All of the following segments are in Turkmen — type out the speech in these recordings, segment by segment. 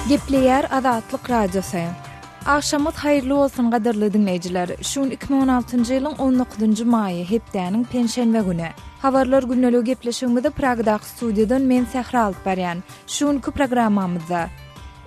Gepleyer Azatlyk Radiosu. Akşamyz hayrly bolsun gaderly dinleyijiler. Şuň 2016-njy ýylyň 19-njy maýy hepdäniň penşenbe güni. Habarlar günnäli gepleşigimizde Pragdaky studiýadan men Sähra alyp barýan. Şuňky programmamyzda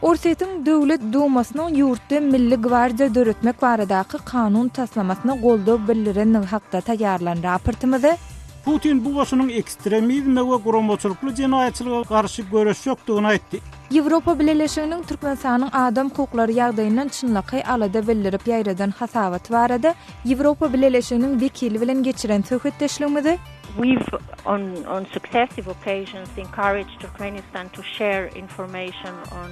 Orsetň Döwlet Dumasynyň ýurtda milli gwardiýa döretmek baradaky kanun taslamasyna goldaw bildiren hakda taýýarlan raportymyzda Putin bu başynyň ekstremizme we guramaçylykly jenaýatçylyga garşy görüş ýokdugyny aýtdy. Ýewropa Birleşiginiň Türkmenistanyň adam hukuklary ýagdaýyndan çynlaky alada bildirip ýaýradan hasabat barada Ýewropa Birleşiginiň wekili bilen geçiren söhbetdeşligimizde We've on successive occasions encouraged Turkmenistan to share information on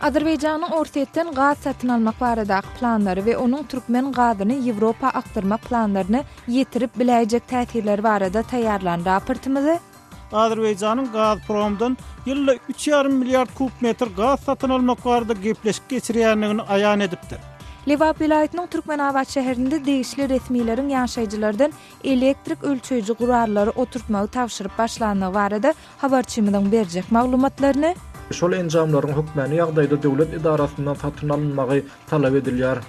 Azerbaýjanyň Orsetden gaz satyn almak baradaky planlary we onuň türkmen gazyny Ýewropa aktyrmak planlaryny ýetirip biläjek täsirleri barada taýýarlan raportymyzda Azerbaýjanyň Gazpromdan ýylda 3,5 milliard kubmetr gaz satyn almak barada gepleşik geçirýänligini aýan edipdir. Lewap vilayatynyň Türkmenabad şäherinde degişli resmiýlerin ýaşaýjylardan elektrik ölçüýüji gurarlary oturtmagy tapşyryp başlandygy barada habarçymyň berjek maglumatlaryny şol enjamlaryň hökmeni ýagdaýda döwlet idarasyndan satyn alınmagy talap edilýär.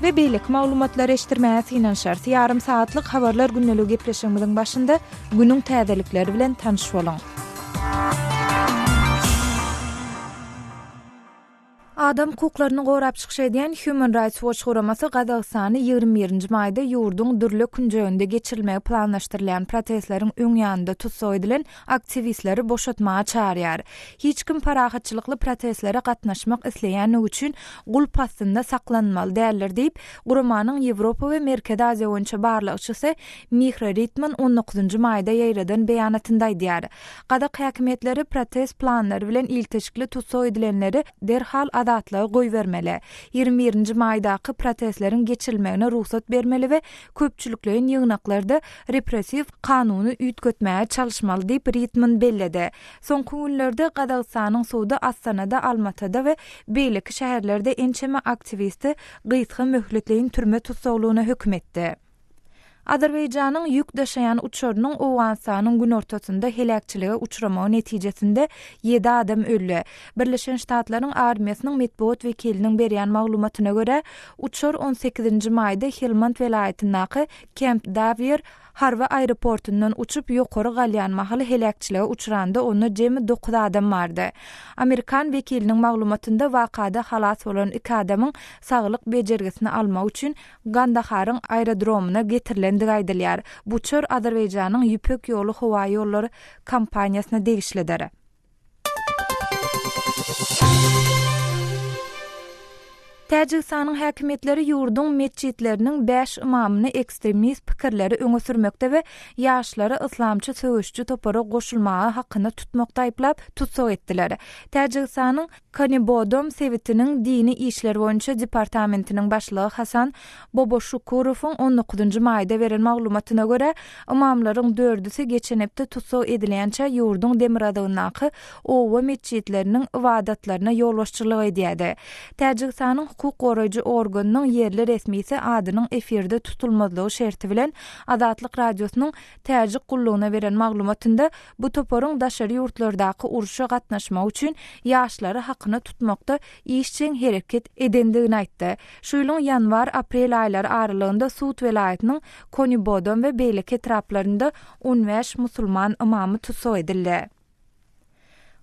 Ve beýlik maglumatlary eşitdirmäge synanşar. Ýarym saatlyk habarlar günnäli gepleşigimiziň başynda günüň täzelikleri bilen tanyş boluň. Adam hukuklaryny gorap çykyş edýän Human Rights Watch guramasy Gazagstany 21-nji maýda ýurduň dürli künjeýünde geçirilmegi planlaşdyrylan protestleriň öň ýanynda tutsak edilen aktivistleri boşatmaga çağırýar. Hiç kim parahatçylykly protestlere gatnaşmak isleýän üçin gulp astynda saklanmaly däldir diýip guramanyň Ýewropa we Merkezi Aziýa boýunça barlykçysy Mihra Ritman 19-njy maýda ýaýradan beýanatynda aýdýar. Gadak häkimetleri protest planlary bilen ilteşikli tutsak edilenleri derhal adatlagy goýbermeli. 21-nji maýdaky protestleriň geçirilmegine ruhsat bermeli we köpçüliklerin ýygnaklarda repressiw kanuny üýtgetmäge çalışmaly diýip Ritman belledi. Soňky günlerde Gazagstanyň suwdy Astanada, Almatada we beýleki şäherlerde ençeme aktivisti gysga möhletleýin türme tutsaglygyna hökm etdi. Azerbaýjanyň ýük daşaýan uçurynyň Owganistanyň gün ortasynda helakçylyga uçuramagy netijesinde 7 adam öldü. Birleşen Ştatlaryň armiýasynyň medeniýet wekiliniň berýän maglumatyna görä, uçur 18-nji maýda Helmand welaýatynyň Camp Davier Harwa aeroportundan uçup ýokary galýan mahaly helakçylyga uçuranda onu jemi 9 adam bardy. Amerikan wekiliniň maglumatynda wakada halas bolan 2 adamyň saglyk bejergisini almak üçin Gandaharyň aerodromuna getirilendigi aýdylýar. Bu çör Azerbaýjanyň Ýüpek ýolu howa ýollary kampaniýasyna degişlidir. Täjikistanyň häkimetleri ýurduň mesjidleriniň 5 imamyny ekstremist pikirleri öňe sürmekde we ýaşlary islamçy söwüşçü topara goşulmagy hakyna tutmakda aýplap tutsak etdiler. Täjikistanyň Kanibodom Sewitiniň dini işler boýunça departamentiniň başlygy Hasan Boboşukurowyň 19-njy maýda beren maglumatyna görä, imamlaryň 4-si geçen hepde tutsak edilýänçe ýurduň Demiradygynaky owa mesjidleriniň ibadatlaryna ýolbaşçylyk edýärdi. Täjikistanyň hukuk goraýjy organynyň yerli resmisi adynyň efirde tutulmadygy şerti bilen Azatlyk Radiosynyň täjik gullugyna beren maglumatynda bu toparyň daşary ýurtlardaky uruşa gatnaşmak üçin ýaşlary hakyna tutmakda işçiň hereket edendigini aýtdy. Şu ýylyň ýanwar-aprel aýlary aralygynda Suud welaýatynyň Konibodom we beýleki etraplarynda 15 musulman imamy tutsak edildi.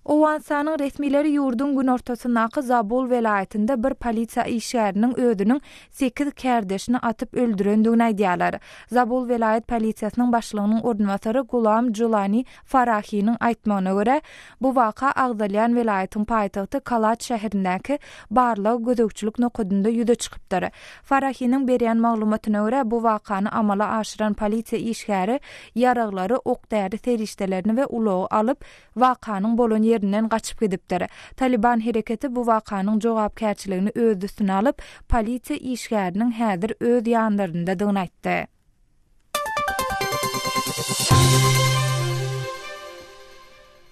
Owganistanyň resmiýleri ýurduň gün ortasyndaky Zabul welaýatynda bir polisiýa işgäriniň ödüniň 8 kärdeşini atyp öldürendigini aýdýarlar. Zabul welaýat polisiýasynyň başlygynyň ornwatary Gulam Julani Farahiň aýtmagyna görä, bu waka Agdalyan welaýatynyň paýtagty Kalat şäherindäki barlyk gödökçülük nokadynda ýüze çykypdyr. Farahiň berýän maglumatyna görä, bu wakany amala aşyran polisiýa işgäri ýaraglary okdäri serişdelerini we ulagy alyp wakanyň bolan ýerinden gaçyp gidipdir. Taliban hereketi bu wakanyň jogapkärçiligini öz üstüne alyp, polisiýa işgäriniň häzir öz ýanlarynda dygyny aýtdy.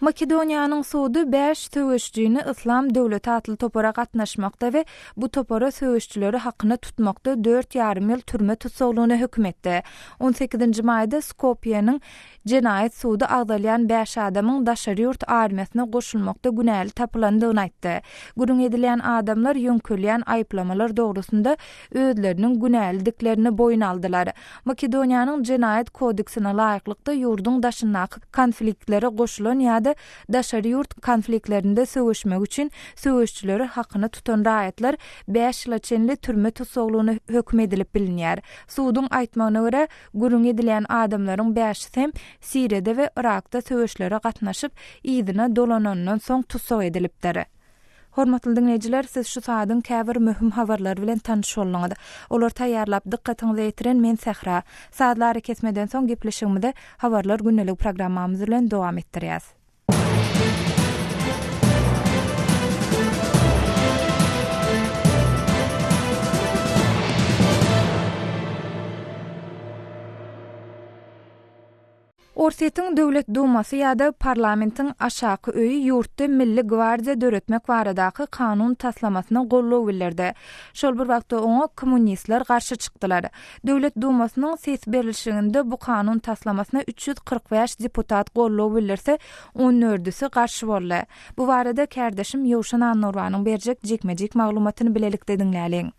Makedoniýanyň suwdy 5 söwüşçüni Islam döwleti atly topara gatnaşmakda we bu topara söwüşçüleri hakyny tutmakda 4,5 ýyl türme tutsaglygyna hökm etdi. 18-nji maýda Skopje'niň jenaýat suwdy agdalýan 5 adamyň daşary ýurt armiýasyna goşulmakda günäli tapylandygyny aýtdy. Gurun edilen adamlar ýönkölýän aýplamalar dogrusunda özleriniň günäliliklerini boyun aldylar. Makedoniýanyň jenaýat kodeksine laýyklykda ýurduň daşyndaky konfliktlere goşulan ýa-da daşary ýurt konfliktlerinde söwüşmek üçin söwüşçüleri hakyny tutan raýatlar 5 ýyla çenli türme tutsaglygyna hökm edilip bilinýär. Suwdyň aýtmagyna görä, gurun edilen adamlaryň 5-si hem Siriýede we Irakda söwüşlere gatnaşyp ýygyna dolanandan soň tutsag edilipdir. Hormatly dinleýijiler, siz şu saýdyň käbir möhüm habarlar bilen tanış bolňyz. Olar taýýarlap dikkatiňizi ýetiren men Sehra. Saatlar kesmeden soň gepleşigimizde habarlar günnelik programmamyz bilen dowam etdirýäs. Orsetň Döwlet Dumasy ýa-da parlamentiň aşaky öýü ýurtda Milli Gwardiýa döretmek baradaky kanun taslamasyna gollaw bildirdi. Şol bir wagtda oňa kommunistler garşy çykdylar. Döwlet Dumasynyň ses berilişiginde bu kanun taslamasyna 345 deputat gollaw bildirse, 14-si garşy boldy. Bu barada kardeşim Ýowşan Annurwanyň berjek jekmejek maglumatyny bilelikde dinläliň.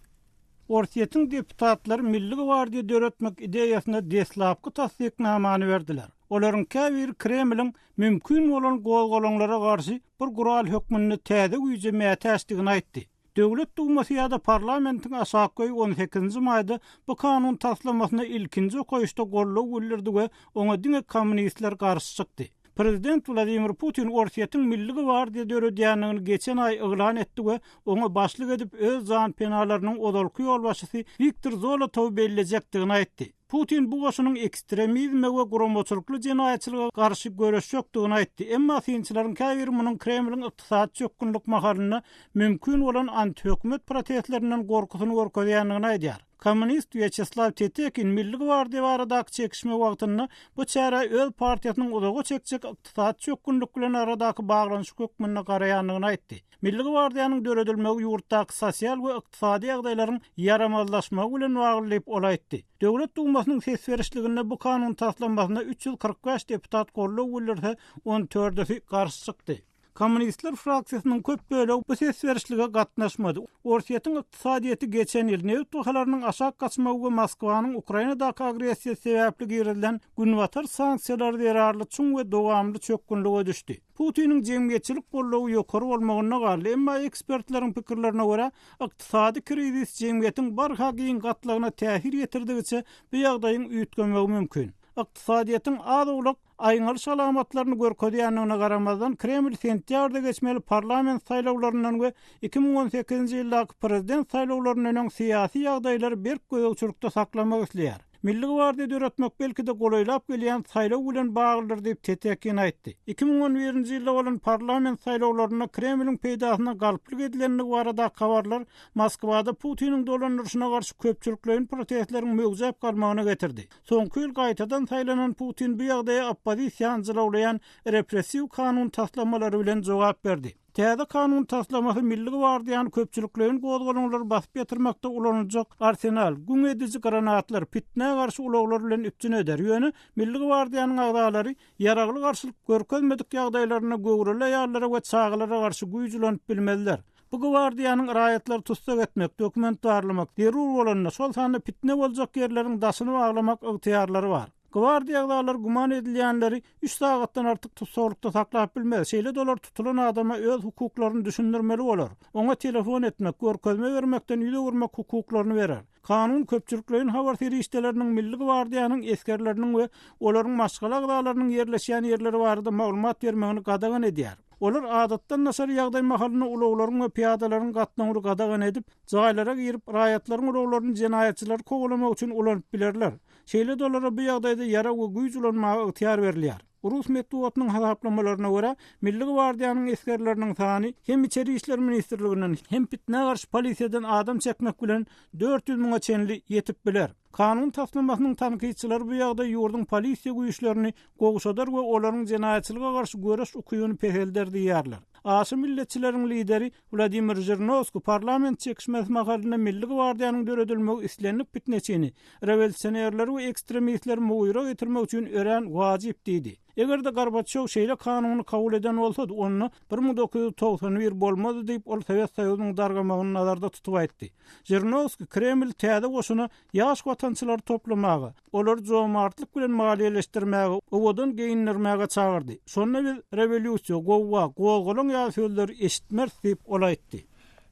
Orsetň deputatlary Milli Gwardiýa döretmek ideýasyna deslapky tasdiknamany berdiler. Olaryň käbir Kremliň mümkin bolan gowgalaňlara garşy bir gural hökmüni täze güýjemä täsdigini aýtdy. Döwlet Dumasy ýa-da parlamentiň aşaky 18-nji maýda bu kanun taslamasyna ilkinji goýuşda gollaw bildirdi we oňa diňe kommunistler garşy çykdy. Prezident Vladimir Putin Orsetň Milli Gwardiýa döredýänligini geçen ay eglan etdi we oňa başlyk edip öz zan penalarynyň odolky ýolbaşçysy Viktor Zolotow bellejakdygyny aýtdy. Putin bu goşunyň ekstremizme we guramaçylykly jenaýatçylyga garşy görüşjekdigini aýtdy. Emma synçylaryň käbir munyň Kremliň ykdysat çökünlik mahalyna mümkin bolan anti-hökümet protestlerinden gorkusyny görkezýändigini aýdýar. Kommunist Vyacheslav Tetekin Milli Gwardiýa baradaky çekişme wagtyny bu çäre öz partiýasynyň uzaga çekjek ykdysat çökünlik bilen aradaky baglanyş hökmüne garaýandygyny aýtdy. Milli Gwardiýanyň döredilmegi ýurtdaky sosial we ykdysady ýagdaýlaryň yaramazlaşmagy bilen baglyp olaýtdy. Döwlet Dumasynyň ses berişliginde bu kanun taslamasyna 345 deputat gollaw bildirse, 14-si garşy çykdy. Kommunistler fraksiýasynyň köp bölegi bu ses berişlige gatnaşmady. Orsetň ykdysadyety geçen ýyl neft bahalarynyň aşak gaçmagy we Moskwanyň Ukrainadaky agresiýa sebäpli girilen günwatar sanksiýalar derarly çuň we dowamly çökünlige düşdi. Putiniň jemgyýetçilik gollawy ýokary bolmagyna garly, emma ekspertleriň pikirlerine görä, ykdysady krizis jemgyýetiň barha giň gatlagyna täsir ýetirdigiçe bu ýagdaýyň üýtgenmegi mümkin. Ykdysadyýetyň azawlyk aýňaly şalamatlaryny görkezýändigine garamazdan Kreml sentýabrda geçmeli parlament saýlawlaryndan we 2018-nji ýyldaky prezident saýlawlarynyň syýasy ýagdaýlary berk gözegçilikde saklamak isleýär. Milli Gwardiýa döretmek belki de golaýlap gelýän saýlaw bilen baglydyr diýip Tetekin aýtdy. 2011-nji ýylda bolan parlament saýlawlaryna Kremliň peýdasyna galplyk edilenligi barada habarlar Moskwada Putiniň dolanýaryna garşy köpçüliklerin protestleriň mögzäp galmagyna getirdi. Soňky ýyl gaýtadan saýlanan Putin bu ýagdaýa oppozisiýany jylawlayan repressiw kanun taslamalary bilen jogap berdi. Täze kanun taslamasy Milli Gwardiýany köpçüliklerin gowgalanyňlary basyp ýetirmekde ulanajak arsenal, gün edici granatlar, pitne garşy ulaglar bilen üpçün eder. Ýöne Milli Gwardiýanyň agdalary ýaragly garşylyk görkezmedik ýagdaýlaryna göwrele ýarlara we çağlara garşy güýjülänip bilmeliler. Bu Gwardiýanyň raýatlar tutsak etmek, dokument darlamak, derur bolanyna şol sany pitne boljak ýerleriň daşyny baglamak ygtyýarlary bar. Gwardiýalar guman edilýänleri 3 sagatdan artyk tutsaklykda saklap bilmez. Şeýle dolar tutulan adama öz hukuklaryny düşündirmeli bolar. Oňa telefon etmek, görkezme bermekden ýüze gurmak hukuklaryny berer. Kanun köpçüliklerin habar terişdelerinin Milli Gwardiýanyň eskerleriniň we olaryň maşgal agdalarynyň ýerleşýän ýerleri barada maglumat bermegini gadagan edýär. Olar adatdan nasar ýagdaý mahalyny ulaglaryň we piýadalaryň gatnagyny gadagan edip, jaýlara girip raýatlaryň ulaglaryny jenaýatçylar kowlamak üçin ulanyp bilerler. Şeýle dolara bu ýagdaýda ýara we güýj ulanmagy ygtyýar berilýär. Urus metduatynyň hasaplamalarına görä, Milli Gwardiýanyň eskerleriniň sany hem içeri işler ministrliginden hem pitne garşy polisiýadan adam çekmek bilen 400 000 çenli ýetip biler. Kanun tasdimasynyň tanqidçileri bu ýagda ýurdun polisiýa güýçlerini gowşadar we olaryň jenaýatçylyga garşy göreş ukyýuny pehelder diýerler. Aşy milletçileriň lideri Vladimir Zhirinovskiy parlament çekişmesi mahalynda Milli Gwardiýanyň döredilmegi islenip bitneçini, revolutsionerler we ekstremistler muýra getirmek üçin ören wajyp diýdi. Eger-de Gorbaçow şeýle kanuny kabul eden bolsady, onu 1991 bolmady diýip ol Sowet Soýuzynyň dargamagyny nazarda tutup aýtdy. Zhirinovskiy Kreml täze goşuny ýaş watançylary toplamagy, olary jomartlyk bilen maliýeleşdirmäge, owadan geýindirmäge çagyrdy. Şonda biz revolýusiýa, gowwa, gowgulun ýa sözleri eşitmer diýip ol aýtdy.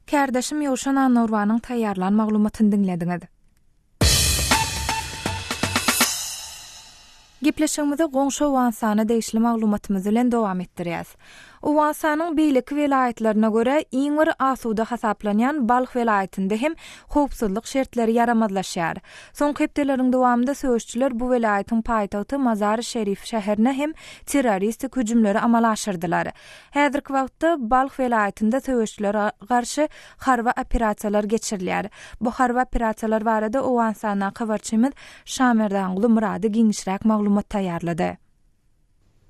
Kärdeşim Ýowşan Anurwanyň taýýarlan maglumatyny dinlediňiz. Gepleşigimizi goňşy Wansana deýişli maglumatymyz bilen dowam etdirýäs. Wansanyň beýleki welaýatlaryna görä iň bir asuda hasaplanýan Balx welaýatynda hem howpsuzlyk şertleri yaramazlaşýar. Soňky hepdeleriň dowamında söýüşçüler bu welaýatyň paýtagty Mazar-i-Şerif şäherine hem terroristik hüjümleri amala aşyrdylar. Häzirki wagtda Balx welaýatynda söýüşçülere garşy harba operasiýalar geçirilýär. Bu harba operasiýalar barada Wansana habarçymyz Şamerdanguly Murady giňişräk maglumat taýýarlady.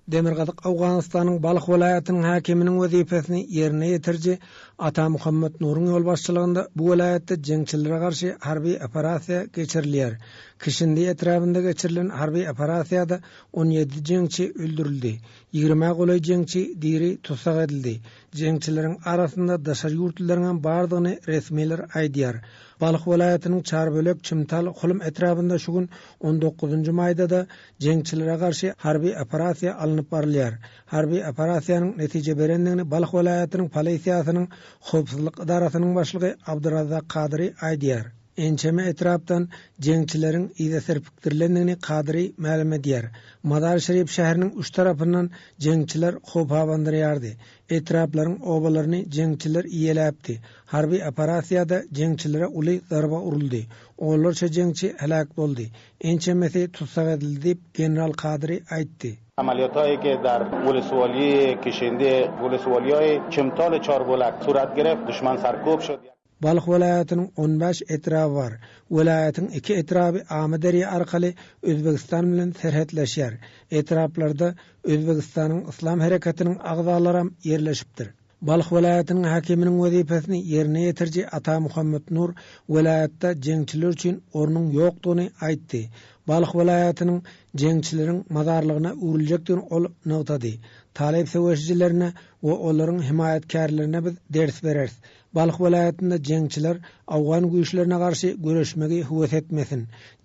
Demirgazyk Awganystanyň Balx welaýatynyň hakiminiň wezipesini ýerine ýetirji Ata Muhammed Nuruň ýol başçylygynda bu welaýatda jeňçilere garşy harby operasiýa geçirilýär. Kişindi etrafında geçirilen harby operasiýada 17 jeňçi öldürildi. 20 golay jeňçi diri tutsak edildi. Jeňçileriň arasynda daşary ýurtlaryň bardygyny resmiler aýdýar. Balx welaýatynyň Çarbölek Çymtal Hulum etrafında şu gün 19-njy maýda da jeňçilere garşy harby operasiýa alınıp barylýar. Harby operasiýanyň netije berendigini Balx welaýatynyň polisiýasynyň howpsuzlyk idarasynyň başlygy Abdurrazzak Kadiri aýdýar. Ençeme etrafdan jeňçileriň ýa serpiktirlendigini Kadiri ma'lum edýär. Mazar-i-Şerif şäheriniň üç tarapyndan jeňçiler howp hawandyrýardy. Etraflaryň obalaryny jeňçiler iýeläpdi. Harby operasiýada jeňçilere uly zarba uruldy. Onlarça jeňçi helak boldy. Ençemesi tutsak edildi diýip general Kadiri aýtdy. عملیاتایی که در ولسوالی کشنده ولسوالی‌های چمتال چاربولک صورت گرفت دشمن سرکوب شد. Balx welaýatynyň 15 etrafy bar. Welaýatyň 2 etrafy Amederi arkaly Özbegistan bilen serhetleşýär. Etraflarda Özbegistanyň Islam herekatynyň agzalary ýerleşipdir. Balx welaýatynyň hakiminiň wezipesini ýerine ýetirji Ata Muhammed Nur welaýatda jeňçiler üçin ornuň ýokdugyny aýtdy. Balx welaýatynyň jeňçileriň mazarlygyna uruljekdigini ol nogtady. Talep söwüşçilerine we olaryň himayetkarlaryna biz ders bereriz. Balx welaýatynda jeňçiler Awgan güýçlerine garşy göreşmegi howes etmesin.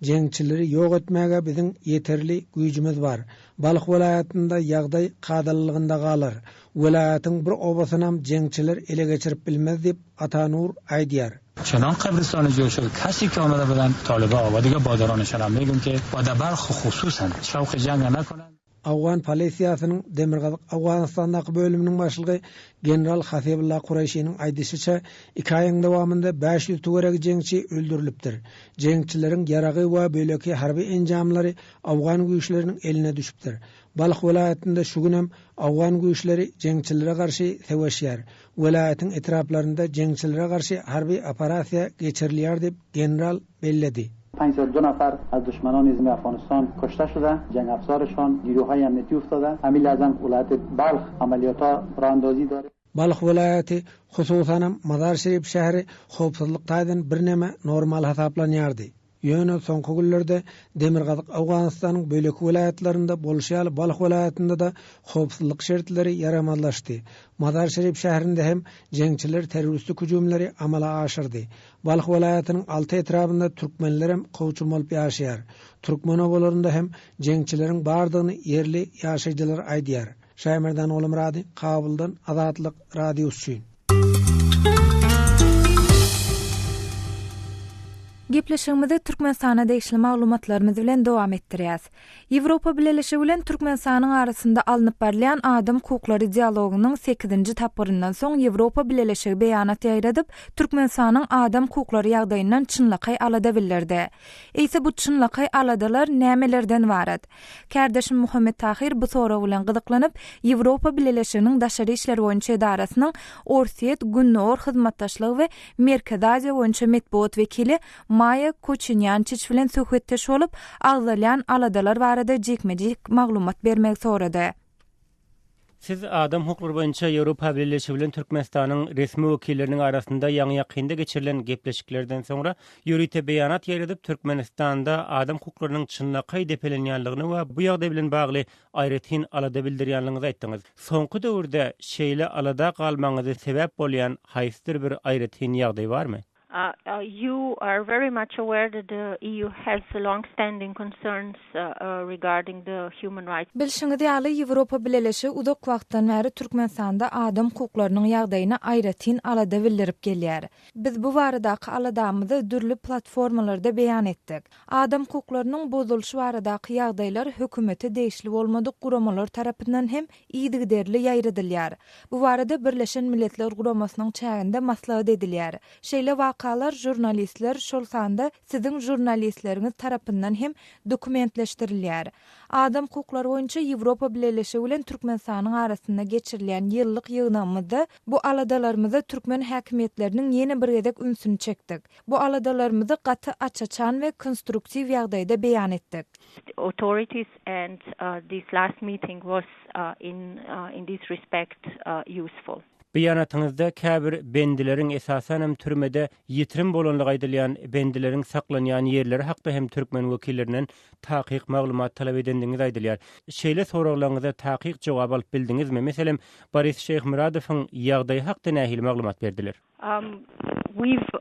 Jeňçileri ýok etmäge biziň ýeterli güýjümiz bar. Balx welaýatynda ýagdaý gadallygynda galar. Welaýatyň bir obasynam jeňçiler ele geçirip bilmez diýip Ata Nur aýdýar. چنان قبرستان جور شد کسی که آمده بودن طالبا و دیگه بادرانشان هم میگم که با بلخ خصوصا شوق جنگ نکنن. Awgan polisiýasynyň Demirgazyk Awganystandaky bölüminiň başlygy general Hasibullah Qurayşynyň aýdysynça 2 aýyň dowamında 500 töwerek jeňçi öldürilipdir. Jeňçileriň ýaragy we böleki harby enjamlary Awgan güýçleriniň eline düşüpdir. Balx welaýatynda şu gün hem Awgan güýçleri jeňçilere garşy söwüşýär. Welaýatyň etraflarynda jeňçilere garşy harby operasiýa geçirilýär diýip general belledi. 502 نفر از دشمنان نظام افغانستان کشته شده، جنگ افزارشان نیروهای امنیتی افتاده. همین لحظه ولایت بلخ عملیات‌ها راه اندازی داره. Balx welaýaty hususan Mazar-i-Şerif şäheri howpsuzlykdan bir näme normal hasaplanýardy. Ýöne soňky günlerde Demirgazyk Awganystanyň bölek welaýatlarynda bolşýaly Balx welaýatynda da howpsuzlyk şertleri yaramazlaşdy. Mazar-i-Şerif şäherinde hem jeňçiler terroristik hüjümleri amala aşyrdy. Balx welaýatynyň 6 etrafynda türkmenler hem gowçum bolup ýaşaýar. Türkmen obalarynda hem jeňçileriň bardygyny ýerli ýaşaýjylar aýdýar. Şaýmerdan oğlum Radi, Kabuldan Azatlyk radiosu. Gepleşigimizi Türkmenistana deýişli maglumatlarymyz bilen dowam etdirýäs. Ýewropa Birleşigi bilen Türkmenistanyň arasynda alınıp barýan adam hukuklary dialogynyň 8-nji tapyryndan soň Ýewropa Birleşigi beýanat ýaýradyp Türkmenistanyň adam hukuklary ýagdaýyndan çynlakay alada bildirdi. Eýse bu çynlakay aladalar nämelerden barat? Kärdeşim Muhammed Tahir bu soraw bilen gyzyklanyp Ýewropa Birleşiginiň daşary işler boýunça edarasynyň Orsiýet Günnor hyzmatdaşlygy we Merkez Aziýa boýunça metbuat wekili Maya Koçinyan çiçilen söhbetdeş olup agzalyan aladalar barada jekmejek maglumat bermek soradı. Siz adam hukukları boyunca Avrupa Birleşigi bilen Türkmenistanyň resmi wekilleriniň arasynda ýaňy ýakynda geçirilen gepleşiklerden soňra ýürüýte beýanat ýerledip Türkmenistanda adam hukuklarynyň çynlaky depelenýänligini we bu ýagdaý bilen bagly aýratyn alada bildirýänligiňizi aýtdyňyz. Soňky döwürde şeýle alada galmaňyzy sebäp bolýan haýsyr bir aýratyn ýagdaý barmy? You are very much aware that the EU has long-standing concerns regarding the human rights. Bilşiňiz ýaly Ýewropa Birleşigi uzak wagtdan bäri Türkmenistanda adam hukuklarynyň ýagdaýyna aýratyn alada bildirip gelýär. Biz bu baradaky aladamyzy dürli platformalarda beýan etdik. Adam hukuklarynyň bozulşy baradaky ýagdaýlar hökümeti değişli bolmadyk guramalar tarapyndan hem iýdigderli ýaýradylýar. Bu barada Birleşen Milletler Guramasynyň çäginde maslahat edilýär. Şeýle wakalar jurnalistler şol sanda sizin jurnalistleriniz tarapyndan hem dokumentleşdirilýär. Adam hukuklary boýunça Ýewropa Birleşigi bilen Türkmenistanyň arasynda geçirilen ýyllyk ýygnamyzda bu aladalarymyza türkmen häkimetleriniň ýene bir gezek ünsüni çekdik. Bu aladalarymyzy gaty açaçan we konstruktiw ýagdaýda beýan etdik. Authorities and this last meeting was in this respect useful. Beýanatyňyzda käbir bendileriň esasen hem türmede ýitirim bolanlygy aýdylýan bendileriň saklanýan ýerleri hakda hem türkmen wekillerinden takyk maglumat talap edendiňizi aýdylýar. Şeýle soraglaryňyza takyk jogap alyp bildingizmi? Meselem Boris Şeýhmuradowyň ýagdaýy hakda nähili maglumat berdiler? We've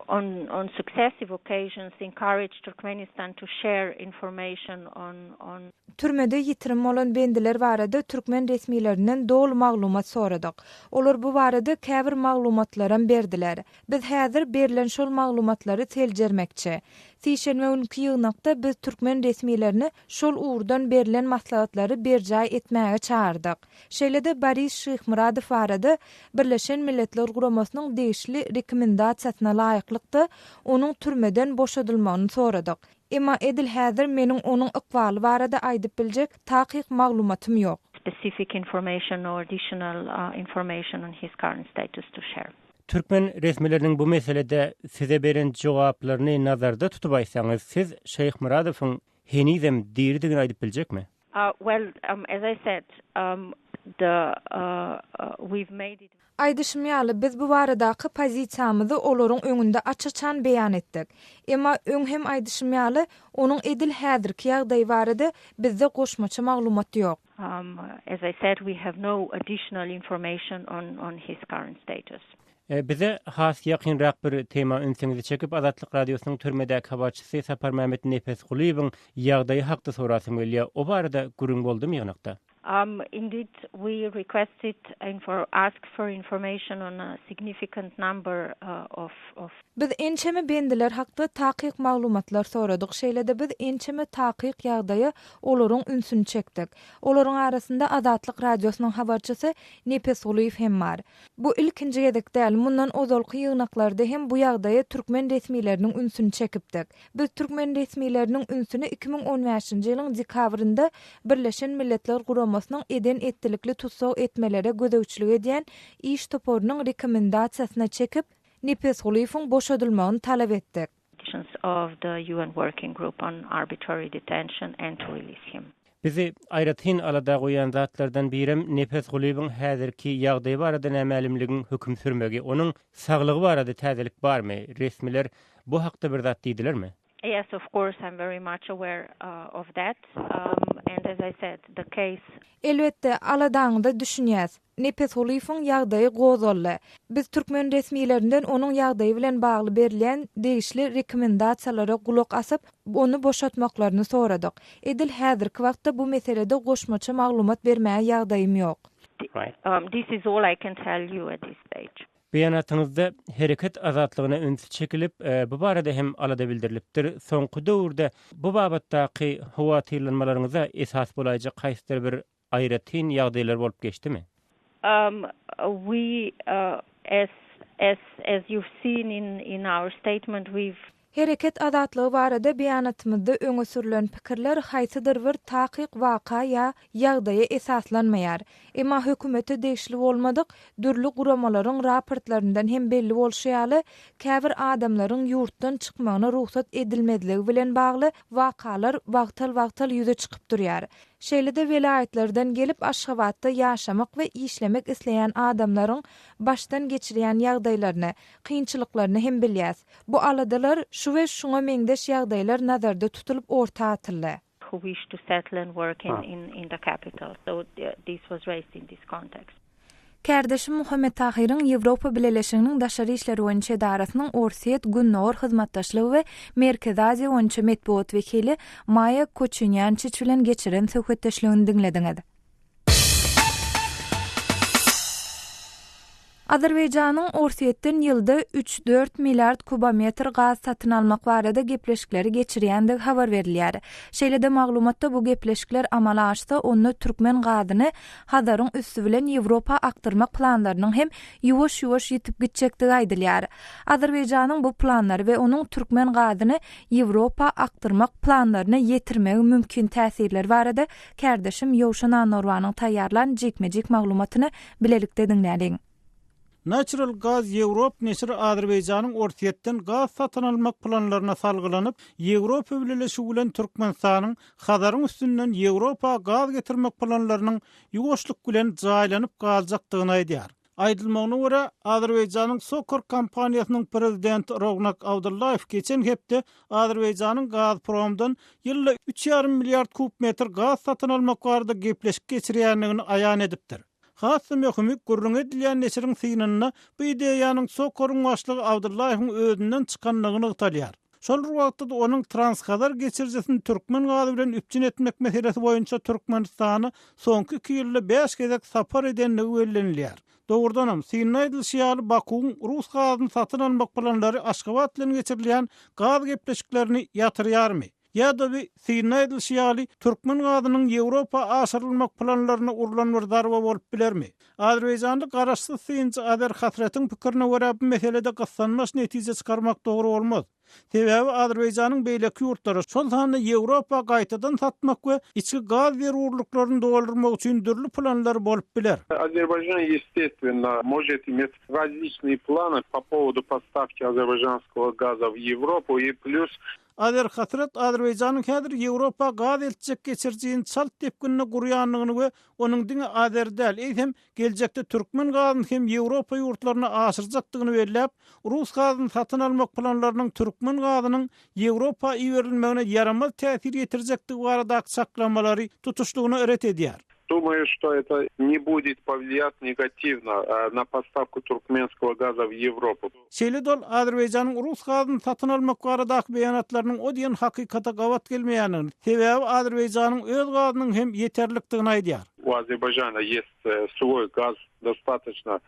on successive occasions encouraged Turkmenistan to share information on Türmede ýitirim bolan bendiler barada türkmen resmiýetlerinden dol maglumat soradyk. Olar bu barada käbir maglumatlaram berdiler. Biz häzir berilen şol maglumatlary teljermekçi. Sişen we ünki ýygnakda biz türkmen resmiýetlerini şol uğurdan berilen maslahatlary berjaý etmäge çağırdyk. Şeýle-de Boris Şeýhmuradow barada Birleşen Milletler Guramasynyň değişli rekomendasiýasyna laýyklykda onuň türmeden boşadylmagyny soradyk. Emma edil häzir meniň onuň ykbaly barada aýdyp biljek takyk maglumatym ýok. Specific information or additional information on his current status to share. Türkmen resmileriniň bu meselede size beren jogaplaryny nazarda tutup aýsaňyz, siz Şeýhmuradowyň henizem diýerdigini aýdyp biljekmi? As I said, we've made it. Aýdyşmaýaly biz bu baradaky pozisiýamyzy olaryň öňünde açaçan beýan etdik. Emma öň hem aýdyşmaýaly onuň edil häzirki ýagdaý barada bizde goşmaça maglumat ýok. As I said, we have no additional information on his current status. Bize has ýakynrak bir tema ünsüňizi çekip Azatlyk Radiosynyň türmedäki habarçysy Sapar Mehmet Nefes Gulyýewiň ýagdaýy hakda sorasym gelýär. O barada gürüň boldumy ýanakda? Indeed, we requested ask for information on a significant number of. Biz ençeme bendiler hakda takyk maglumatlar soradyk. Şeýle-de biz ençeme takyk ýagdaýy olaryň ünsüni çekdik. Olaryň arasynda Azatlyk Radiosynyň habarçysy Nefes Gulyýew hem bar. Bu ilkinji gedek däl. Mundan ozalky ýygnaklarda hem bu ýagdaýy türkmen resmiýetleriniň ünsüni çekipdik. Biz türkmen resmiýetleriniň ünsüni 2015-nji ýylyň dekabrynda Birleşen Milletler Guramasynyň eden etdilikli tutsaw etmelere gödäwçilik edýän iş toporunyň rekomendasiýasyna çekip Nefes Gulyýewiň boşadylmagyny talap etdik. Of the UN Working Group on Arbitrary Detention and to release him. Bizi aýratyn alada goýan zatlardan birem Nefes Gulyýewiň häzirki ýagdaýy barada nämälimligiň hökm sürmegi, onuň saglygy barada täzelik barmy? Resmiler bu hakda bir zat diýdilermi? Yes, of course, I'm very much aware of that. And as I said, the case. Elbette aladaňda düşünýäs. Nefes Gulyýewiň ýagdaýy gozally. Biz türkmen resmiýetlerinden onuň ýagdaýy bilen bagly berilen değişli rekomendasiýalara gulak asyp, onu boşatmaklaryny soradyk. Edil häzirki wagtda bu meselede goşmaça maglumat bermäge ýagdaýym ýok. This is all I can tell you at this stage. Beýanatyňyzda hereket azatlygyna ünsü çekilip, bu barada hem alada bildirilipdir. Soňky döwürde bu babatdaky howatyrlanmalaryňyza esas bolajak gaýsy bir aýratyn ýagdaýlar bolup geçdimi? We as you've seen in our statement, we've Hereket azatlygy barada beýanatymyzda öňe sürülen pikirler haýsydyr bir takyk waka ýa ýagdaýa esaslanmaýar. Emma hökümete degişli bolmadyk, dürli guramalaryň raportlaryndan hem belli bolşýaly, käbir adamlaryň ýurtdan çykmagyna ruhsat edilmediligi bilen bagly wakalar wagtal ýüze çykyp durýar. Şeýlede vilayetlerden gelip Aşgabatda ýaşamak we işlemek isleýän adamlaryň başdan geçirýän ýagdaýlaryny, kynçylyklaryny hem bilýäs. Bu aladalar şu we şuňa meňdeş ýagdaýlar nazarda tutulup orta atyldy. Who wish to settle and work in the capital. So this was raised in this context. Kardeşim Muhammed Tahirin Ýewropa Birleşiginiň daşary işleri boýunça edarasynyň Orsiýet Günnor hyzmatdaşlygy we Merkez Aziýa boýunça medpuat wekili Maya Koçunyançyç bilen geçiren söhbetdeşligini diňlediňiz. Azerbaýjanyň Orsiýetden ýylda 3-4 milliard kubometr gaz satyn almak barada gepleşikleri geçirýändigi habar berilýär. Şeýlede maglumatda bu gepleşikler amala aşsa, onu türkmen gazyny Hazaryň üstü bilen Ýewropa aktyrmak planlarynyň hem ýuwaş-ýuwaş ýetip gitjekdigi aýdylýar. Azerbaýjanyň bu planlary we onuň türkmen gazyny Ýewropa aktyrmak planlaryna ýetirmegi mümkin täsirler barada kardeşim Ýowşan Anorwanyň taýýarlan jekmejek maglumatyny bilelikde diňläliň. Natural Gas Europe neşri Azerbaýjanyň Orsiýetden gaz satyn almak planlaryna salgylanyp, Ýewropa Birleşigi bilen Türkmenistanyň Hazaryň üstünden Ýewropa gaz getirmek planlarynyň ýuwaşlyk bilen jaýlanyp galjakdygyny aýdýar. Aýdylmagyna görä, Azerbaýjanyň Sokor kompaniýasynyň prezidenti Rognak Abdullayew geçen hepde Azerbaýjanyň Gazpromdan ýylda 3,5 milliard kubmetr gaz satyn almak barada gepleşik geçirýänligini aýan edipdir. Hassam hökümet gurrun edilýän neşriň synyna bu ideýanyň Sokoryň başlygy Abdullayewiň özünden çykanlygyny ýytalýar. Şol wagtda onuň Transhazar geçirjesini türkmen gazy bilen üpçün etmek meselesi boýunça Türkmenistany soňky 2 ýylda 5 gezek sapar edenligi bellenilýär. Dogrudanam synyna edilýär Bakuň Rus gazyny satyn almak planlary Aşgabat bilen geçirilýän gaz gepleşiklerini ýatyrýarmy? Ya da bir synyna edilýär türkmen gazynyň Ýewropa aşyrylmak planlaryna urulan bir darba bolup bilermi? Azerbaýjanda garaşsyz synçy Ader Hasretin pikirine görä bu meselede gyssanmaş netije çykarmak dogry bolmaz. Sebebi Azerbaýjanyň beýleki ýurtlary şol sany Ýewropa gaýtadan satmak we içki gaz berurluklaryny doldurmak üçin dürli planlar bolup biler. Азербайджан, естественно, может иметь различные планы по поводу поставки азербайджанского газа в Европу и плюс Ader Hasret Azerbaýjanyň häzir Ýewropa gaz elçek geçirjiň çalt tepkinini gurýanlygyny we onuň diňe Azerdäl hem geljekde türkmen gazyny hem Ýewropa ýurtlaryna aşyrjakdygyny belläp, Rus gazyny satyn almak planlarynyň türkmen gazynyň Ýewropa iwerilmegine yaramaz täsir ýetirjekdigi barada saklamalary tutuşlygyny öret edýär. Думаю, что это не будет повлиять негативно на поставку туркменского газа в Европу. Şeýle-dol Azerbaýjanyň Rus gazyny satyn almak baradaky beýanatlarynyň o diýen hakykata gawat gelmeýänini, sebebi Azerbaýjanyň öz gazynyň hem ýeterlikdigini aýdýar. У Азербайджана есть свой газ достаточно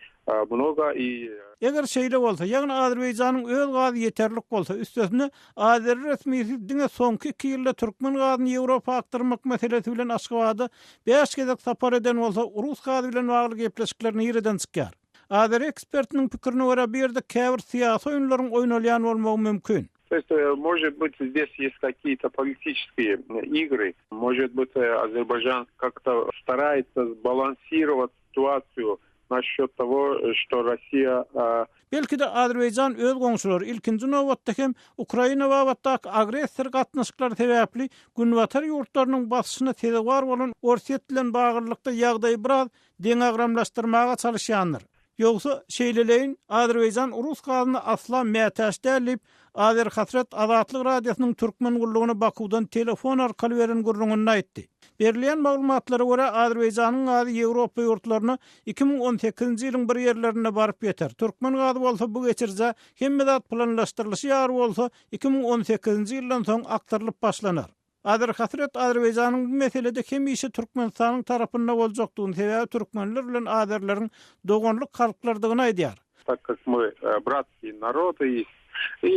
много и Eger şeýle bolsa, ýagny Azerbaýjanyň öz gazy ýeterlik bolsa, üstesine Azer resmiýeti diňe soňky 2 ýylda türkmen gazyny Ýewropa aktyrmak meselesi bilen Aşgabatda 5 gezek sapar eden bolsa, Rus gazy bilen bagly gepleşiklerini ýerden çykýar. Azer ekspertiniň pikirine görä bir de käbir syýasy oýunlaryň oýnalýan bolmagy mümkin. То есть, может быть, здесь есть какие-то политические игры. Может быть, Азербайджан как-то старается сбалансировать ситуацию насчет того, что Россия... Belki de Azerbaýjan öz goňşulary ilkinji nowatda hem Ukraina wagtyndaky agressor gatnaşyklar sebäpli günwatar ýurtlarynyň basyşyna sebäp bolan Orsiýet bilen bagyrlykda ýagdaýy biraz deňagramlaşdyrmaga çalışýandyr. Ýogsa şeýleleýin Azerbaýjan Rus gazyny asla mätäş dälip, Ader Hasret Azatlyk radiosynyň türkmen gullugyny Bakudan telefon arkaly beren gurrungyny aýtdy. Berilýän maglumatlara görä Azerbaýjanyň gazy Ýewropa ýurtlaryna 2018-nji ýylyň bir ýerlerine baryp ýeter. Türkmen gazy bolsa bu geçirje hemme zat planlaşdyrylýar bolsa 2018-nji ýyldan soň aktarlyp başlanar. Ader Hasret Azerbaýjanyň bu meselede hem işi Türkmenistanyň tarapynda boljakdygyny, sebebi türkmenler bilen azerleriň dogonluk halklardygyny aýdýar. Так как мы братские народы, и И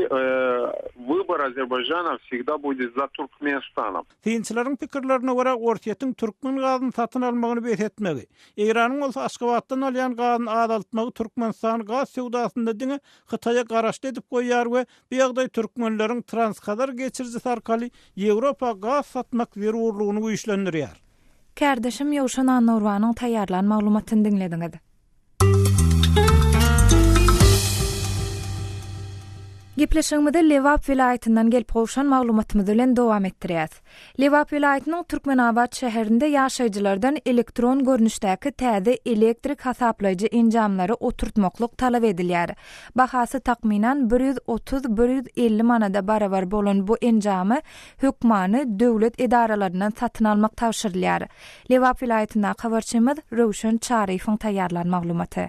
выбор Азербайджана всегда будет за Туркменистаном. Fiinçilerin pikirlerine göre Ortiýetin türkmen gazyny satyn almagyny beýetmegi, Iranyň bolsa Aşgabatdan alýan gazyny adaltmagy Türkmenistan gaz sewdasynda diňe Hytaýa garaşdy edip goýýar we bu ýagdaý türkmenleriň transkadar geçirjisi arkaly Ýewropa gaz satmak zerurlygyny güýçlendirýär. Kardeşim Ýowşan Anurwanyň taýýarlan maglumatyny dinlediňiz. Gepleşigimizde Lewap vilayatynyň gelip gowşan maglumatymyzy bilen dowam etdirýäs. Lewap vilayatynyň Türkmenabad şäherinde ýaşaýjylardan elektron görnüşdäki täze elektrik hasaplaýjy enjamlary oturtmaklyk talap edilýär. Bahasy takminan 130-150 manada barabar bolan bu enjamy hökmany döwlet edaralarynyň satyn almak tapşyrylýar. Lewap vilayatynda habarçymyz Rowşan Çaryfoň taýýarlan maglumaty.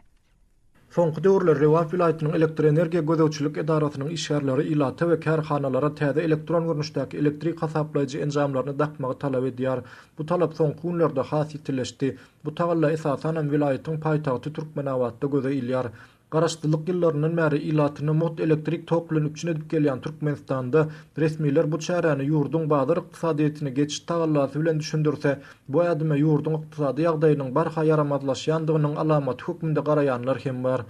Soňky döwürler Lewap vilayatynyň elektroenergiýa gözegçilik edarasynyň işgärleri ilata we kärhanalara täze elektron görnüşdäki elektrik hasaplaýjy enjamlaryny dakmagy talap edýär. Bu talap soňky günlerde hasitleşdi. Bu tagalla esasan vilayatyň paýtagty Türkmenabadda gözeýilýär. Garaşdylyk ýyllarynyň märi ilatyny mot elektrik tok bilen üçin edip gelýän Türkmenistanda resmiler bu çäräni ýurdun bazar ykdysadyetine geçiş tagallasy bilen düşündirse, bu adyma ýurdun ykdysady ýagdaýynyň barha yaramazlaşýandygynyň alamaty hökmünde garaýanlar hem bar.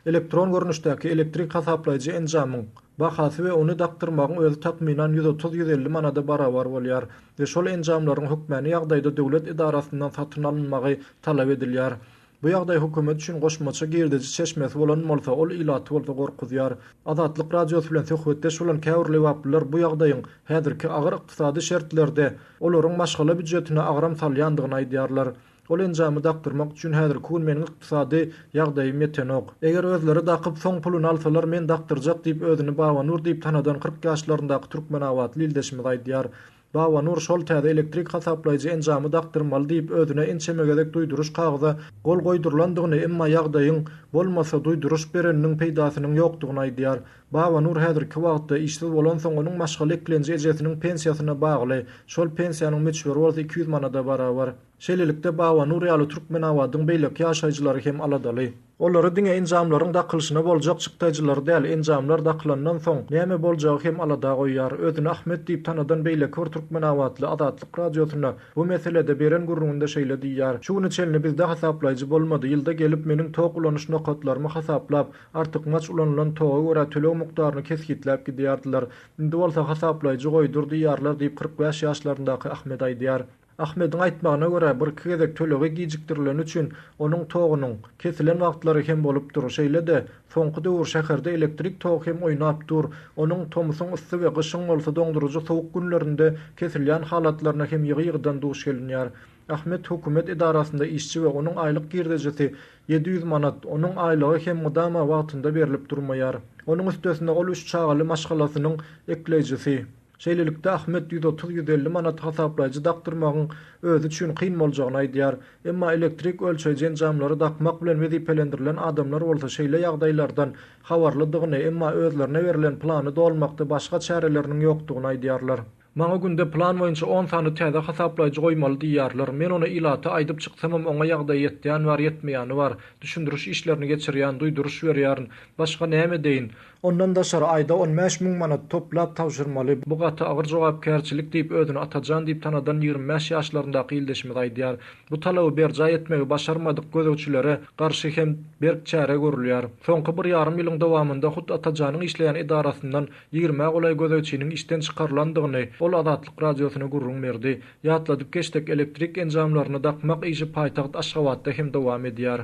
Elektron görnüşdäki elektrik hasaplaýjy enjamyň bahasy we onu daktyrmagyň özü takminan 130-150 manada barabar bolýar. We şol enjamlaryň hökmäni ýagdaýda döwlet edarasyndan satyn alınmagy talap edilýär. Bu ýagdaý hökümet üçin goşmaça girdici çeşmesi bolan bolsa ol ilaty bolsa gorkuzýar. Azatlyk radiosy bilen söhbetdeş bolan käwr Lewaplylar bu ýagdaýyň häzirki agyr ykdysady şertlerde olaryň maşgala büdjetine agram salýandygyny aýdýarlar. Ol enjamy daktyrmak üçin häzir kun meniň ykdysady ýagdaýym ýetenok. Eger özleri dakyp soň pulunu alsalar men daktyrjak diýip özüni Bawanur diýip tanadan 40 ýaşlaryndaky Türkmenabadly ildeşimi aýdýar. Bawanur şol täze elektrik hasaplaýjy enjamy daktyrmaly diýip özüne ençemegedek duýduruş kagyza gol goýdurulandygyny emma ýagdaýyň bolmasa duýduruş bereniniň peýdasynyň ýokdugyny aýdýar. Bawanur häzirki wagtda işsiz bolan soň onuň maşgala eklenji ejesiniň pensiýasyna bagly. Şol pensiýanyň meçberi bolsa 200 manada barabar. Şeýlelikde Bawanur ýaly Türkmenabadyň beýlek ýaşaýjylary hem aladaly. Olary diňe enjamlaryň dakylşyna boljak çykdaýjylar däl enjamlar daklandan soň näme boljagy hem alada goýýar. Özüni Ahmet diýip tanadan beýlek Türkmenabadly Azatlyk radiosyna bu meselede beren gurrunda şeýle diýýär. Şuny çelni bizde hasaplaýjy bolmady. Ýylda gelip meniň tok ulanyş nokatlarymy hasaplap, artyk maç ulanylan toga görä төлөө mukdaryny kesgitläp gidýärdiler. Indi bolsa hasaplaýjy goýdur diýýarlar diýip 45 ýaşlaryndaky Ahmet aýdýar. Ahmed'in aýtmagyna görä bir gezek tölegi gijikdirilen üçin onuň togunyň kesilen wagtlary hem bolup dur. Şeýle-de soňky döwür şäherde elektrik tog hem oýnap dur. Onuň tomusyň ysy we gyşyň bolsa doňdurujy sowuk günlerinde kesilýän halatlaryna hem ýygy-ýygydan duş gelinýär. Ahmet hökümet edarasynda işçi we onuň aýlyk girdejisi 700 manat, onuň aýlygy hem mudama wagtynda berilip durmaýar. Onuň üstesinde ol üç çagaly maşgalasynyň eklejisi. Şeýlelikde Ahmet 130-150 manat hasaplaýjy daktyrmagyň özü üçin kyn boljagyny aýdýar. Emma elektrik ölçeýjy enjamlary dakmak bilen wezipelendirilen adamlar bolsa şeýle ýagdaýlardan habarlydygyny, emma özlerine berilen plany dolmakda başga çäreleriniň ýokdugyny aýdýarlar. Maňa günde plan boýunça 10 sany täze hasaplaýjy goýmaly diýýärler. Men ona ilaty aýdyp çyksam oňa ýagdaý ýetýän bar, ýetmeýäni bar. Düşündürüş işlerini geçirýän, duýduruş berýär. Başga näme deýin? Ondan da şara ayda 15.000 manat toplap tawşyrmaly. Bu gaty agyr jogapkärçilik diýip özüni atajan diýip tanadan 25 ýaşlaryndaky ildeşimi aýdýar. Bu talaby berja etmegi başarmadyk gözegçilere garşy hem berk çäre görülýär. Soňky 1,5 ýylyň dowamında hut atajanyň işleýän edarasyndan 20 golay gözegçiniň işden çykarlandygyny ol Azatlyk radiosyna gurrun berdi. Ýatladyp geçdik elektrik enjamlaryny dakmak işi paýtagat Aşgabatda hem dowam edýär.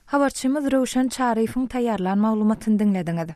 Habarçymyz Rowşan Çaryfoň taýýarlan maglumatyny dinlediňiz.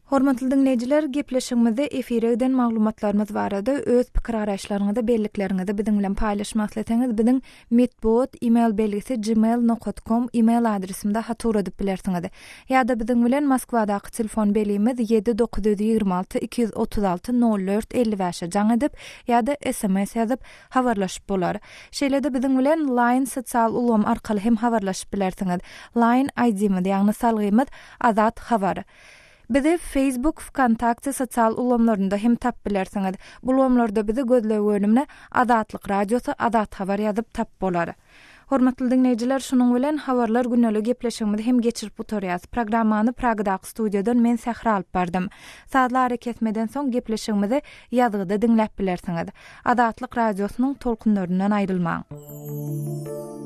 Hormatly dinleyijiler, gepleşigimizde efire eden maglumatlarymyz barada öz pikir araşlaryňyzda bellikleriniňizi biziň bilen paýlaşmak isleseňiz biziň metbot email belgisi gmail.com email adresimde hatura edip bilersiňiz. Ýa-da biziň bilen Moskwadaky telefon belgimiz 7926 236 04 55 jaň edip ýa-da SMS ýazyp habarlaşyp bolar. Şeýle-de biziň bilen Line sosial ulgam arkaly hem habarlaşyp bilersiňiz. Line ID-miz ýagny salgymyz Azat Habar. Bizi Facebook, Kontakty sosial ulamlarynda hem tap bilersiňiz. Bu ulamlarda bizi gözlegi bölümine Azatlyk radiosu Azat Habar ýazyp tap bolar. Hormatly dinleyijiler, şunuň bilen habarlar günnelik gepleşigimizi hem geçirip oturýas. Programmany Pragdaky studiýadan men Sähra alyp berdym. Saatlar kesmeden soň gepleşigimizi ýazgyda dinläp bilersiňiz. Adatlyk radiosynyň tolkunlaryndan aýrylmaň.